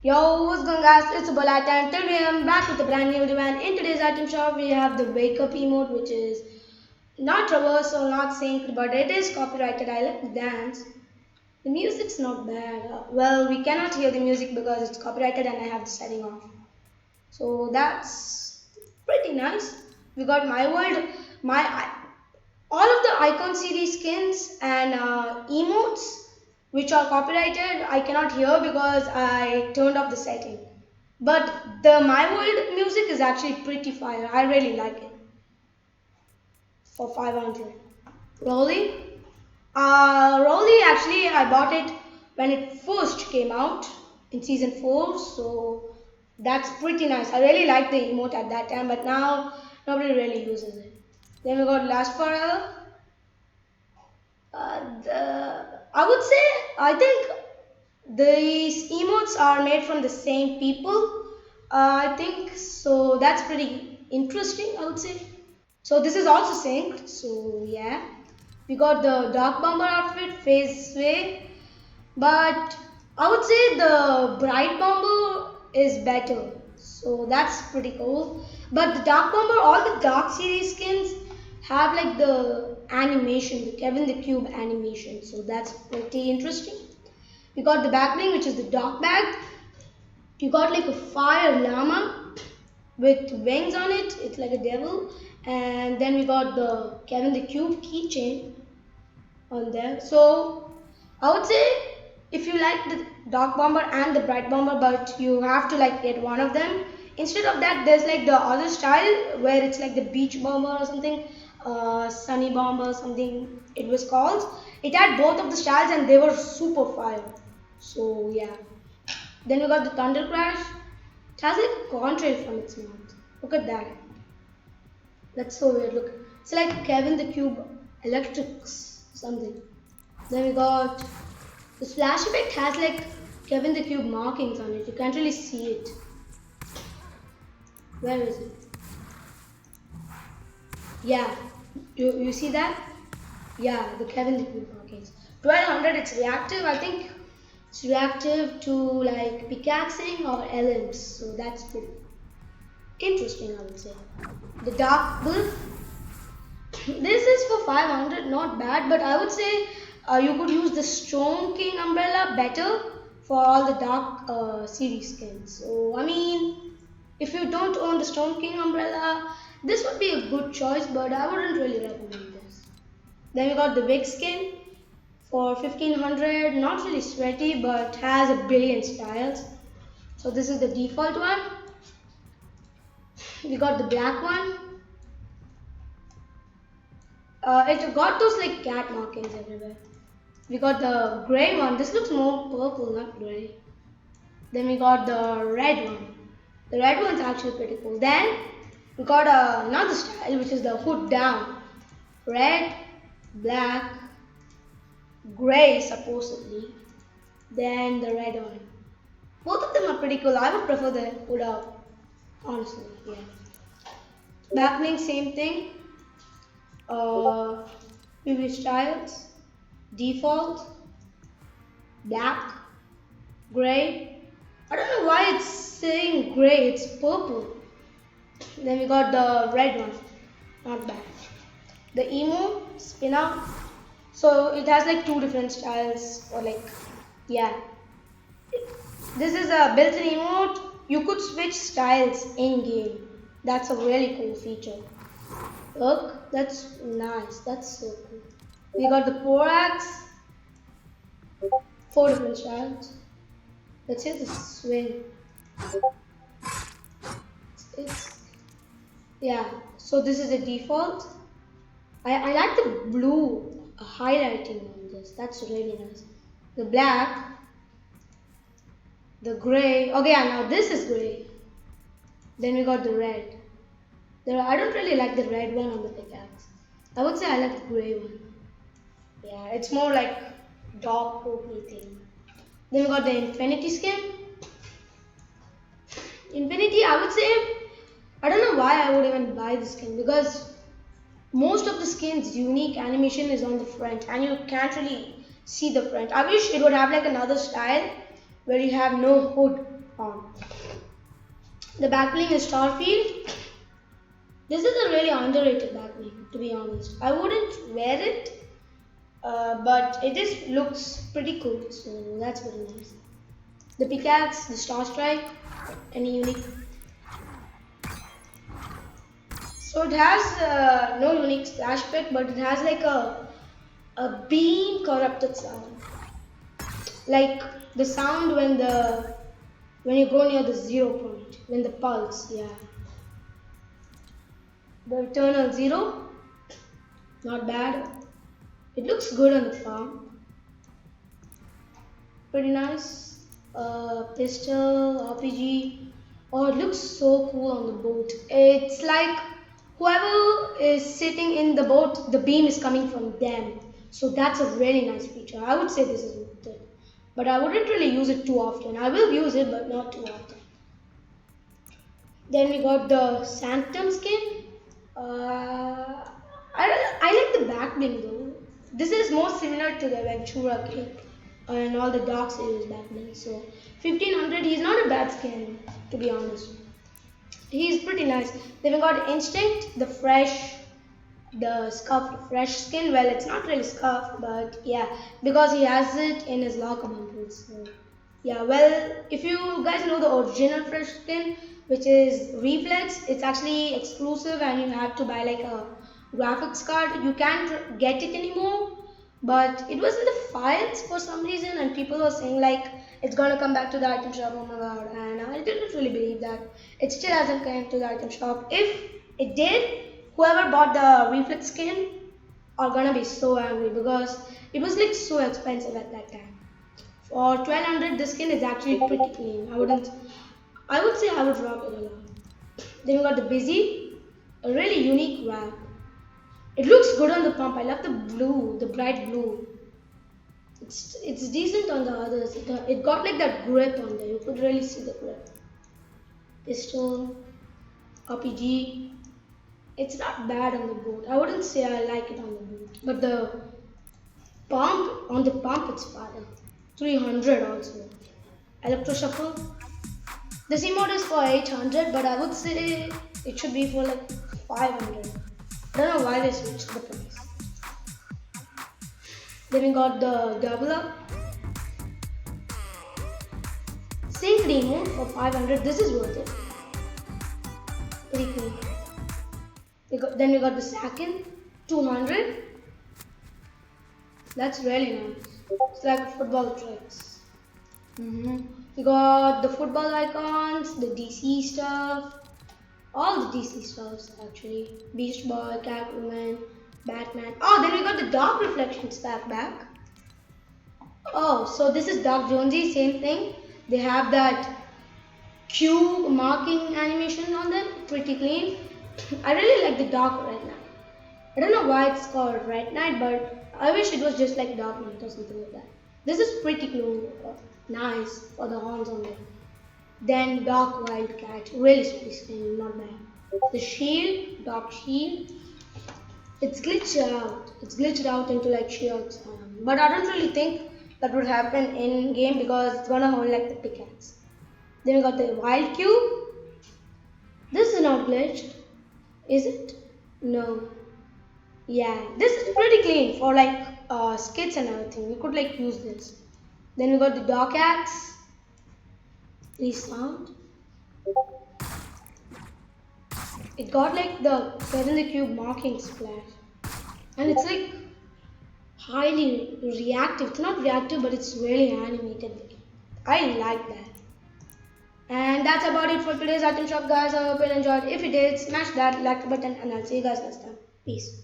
Yo, what's going guys? It's Bolat and today I'm back with a brand new video and in today's item shop we have the wake up emote which is not reversal, not synced but it is copyrighted. I like the dance. The music's not bad. Well, we cannot hear the music because it's copyrighted and I have the setting off. So that's pretty nice. We got my world, my all of the icon series skins and emotes which are copyrighted I cannot hear because I turned off the setting. But the My World music is actually pretty fire. I really like it for 500. Rolly? Rolly actually I bought it when it first came out in season 4, so that's pretty nice. I really liked the emote at that time, but now nobody really uses it. Then we got Last Forever. I would say I think these emotes are made from the same people. I think so. That's pretty interesting. I would say. So this is also synced. So yeah, we got the Dark Bomber outfit, Phase Sway, but I would say the Bright Bomber is better. So that's pretty cool. But the Dark Bomber, all the Dark series skins have like the animation, the Kevin the Cube animation. So that's pretty interesting. We got the backbling, which is the Dark Bag. You got like a fire llama with wings on it. It's like a devil. And then we got the Kevin the Cube keychain on there. So I would say if you like the dark bomber and the bright bomber, but you have to like get one of them. Instead of that, there's like the other style where it's like the beach bomber or something, sunny bomber or something it was called. It had both of the styles and they were super fire. So yeah. Then we got the thunder crash. It has like a contrail from its mouth. Look at that. That's so weird. Look, it's like Kevin the Cube Electrics something. Then we got the splash effect has like Kevin the Cube markings on it. You can't really see it. Where is it? Yeah, you see that? Yeah, the Kevin the Cube markings. 1200. It's reactive. I think it's reactive to like pickaxing or elements. So that's pretty interesting. I would say. The dark blue. This is for 500, not bad, but I would say you could use the Stone King umbrella better for all the dark series skins. So, I mean, if you don't own the Stone King umbrella, this would be a good choice, but I wouldn't really recommend this. Then we got the big skin for 1500, not really sweaty, but has a billion styles. So, this is the default one. We got the black one. It got those like cat markings everywhere. We got the gray one. This looks more purple, not gray. Then we got the red one. The red one's actually pretty cool. Then we got another style, which is the hood down. Red, black, gray supposedly. Then the red one. Both of them are pretty cool. I would prefer the hood up, honestly. Yeah. Backbling, same thing. PV styles, default, black, gray. I don't know why it's saying gray, it's purple. Then we got the red one, not bad. The emo, spin out. So it has like two different styles, or like, yeah. This is a built in emote. You could switch styles in game. That's a really cool feature. Look, that's nice. That's so cool. We got the Porax, four different styles. Let's hit the swing. It's yeah. So this is the default. I like the blue highlighting on this. That's really nice. The black, the gray. Okay, yeah, now this is gray. Then we got the red. I don't really like the red one on the pickaxe. I would say I like the gray one. Yeah, it's more like dark purple thing. Then we got the infinity skin. Infinity, I would say, I don't know why I would even buy this skin because most of the skin's unique animation is on the front and you can't really see the front. I wish it would have like another style where you have no hood on. The backbling is Starfield. This is a really underrated backbling, to be honest. I wouldn't wear it, but it is looks pretty cool, so that's very nice. The pickaxe, the Star Strike, any unique. So it has no unique splash pit, but it has like a beam corrupted sound, like the sound when you go near the 0 point, when the pulse, yeah. The eternal zero, not bad. It looks good on the farm. Pretty nice. Pistol, RPG. Oh, it looks so cool on the boat. It's like whoever is sitting in the boat, the beam is coming from them. So that's a really nice feature. I would say this is worth it. But I wouldn't really use it too often. I will use it, but not too often. Then we got the Sanctum skin. I like the back bling though. This is more similar to the Ventura cape and all the Dark Series back bling. So 1500, he's not a bad skin to be honest. He's pretty nice. Then we got Instinct, the scuffed fresh skin. Well, it's not really scuffed, but yeah, because he has it in his locker bundles. So yeah, well, if you guys know the original fresh skin, which is Reflex, it's actually exclusive and you have to buy like a graphics card. You can't get it anymore, but it was in the files for some reason, and people were saying like it's gonna come back to the item shop. Oh my god! And I didn't really believe that. It still hasn't come to the item shop. If it did, whoever bought the Reflex skin are gonna be so angry because it was like so expensive at that time. For 1200, the skin is actually pretty clean. I would say I would rock it a lot. Then we got the Busy, a really unique wrap. It looks good on the pump. I love the blue, the bright blue. It's decent on the others. It got like that grip on there. You could really see the grip. Pistol, RPG. It's not bad on the boat. I wouldn't say I like it on the boat, but the pump, it's fire. 300 also. Electro Shuffle. This emote is for 800, but I would say it should be for like 500. I don't know why they switched the price. Then we got the double up. Sync emote for 500. This is worth it. Pretty cool. Then we got the Sakin 200. That's really nice. It's like football tricks. We got the football icons, the DC stuff, all the DC stuffs actually. Beast Boy, Catwoman, Batman. Oh, then we got the Dark Reflections back. Oh, so this is Dark Jonesy, same thing. They have that cube marking animation on them, pretty clean. I really like the Dark Red Knight. I don't know why it's called Red Knight, but I wish it was just like Dark Knight or something like that. This is pretty cool, nice for the horns on them. Then Dark Wildcat, really pretty skin, not bad. The shield, Dark Shield, it's glitched out. It's glitched out into like shields. But I don't really think that would happen in game because it's gonna hold like the pickaxe. Then we got the Wild Cube. This is not glitched, is it? No. Yeah, this is pretty clean for like skits and everything. We could like use this. Then we got the Dark Axe. Please sound. It got like the Get in the Cube marking splash. And it's like highly reactive. It's not reactive, but it's really animated. I like that. And that's about it for today's item shop, guys. I hope you enjoyed. If you did, smash that like button, and I'll see you guys next time. Peace.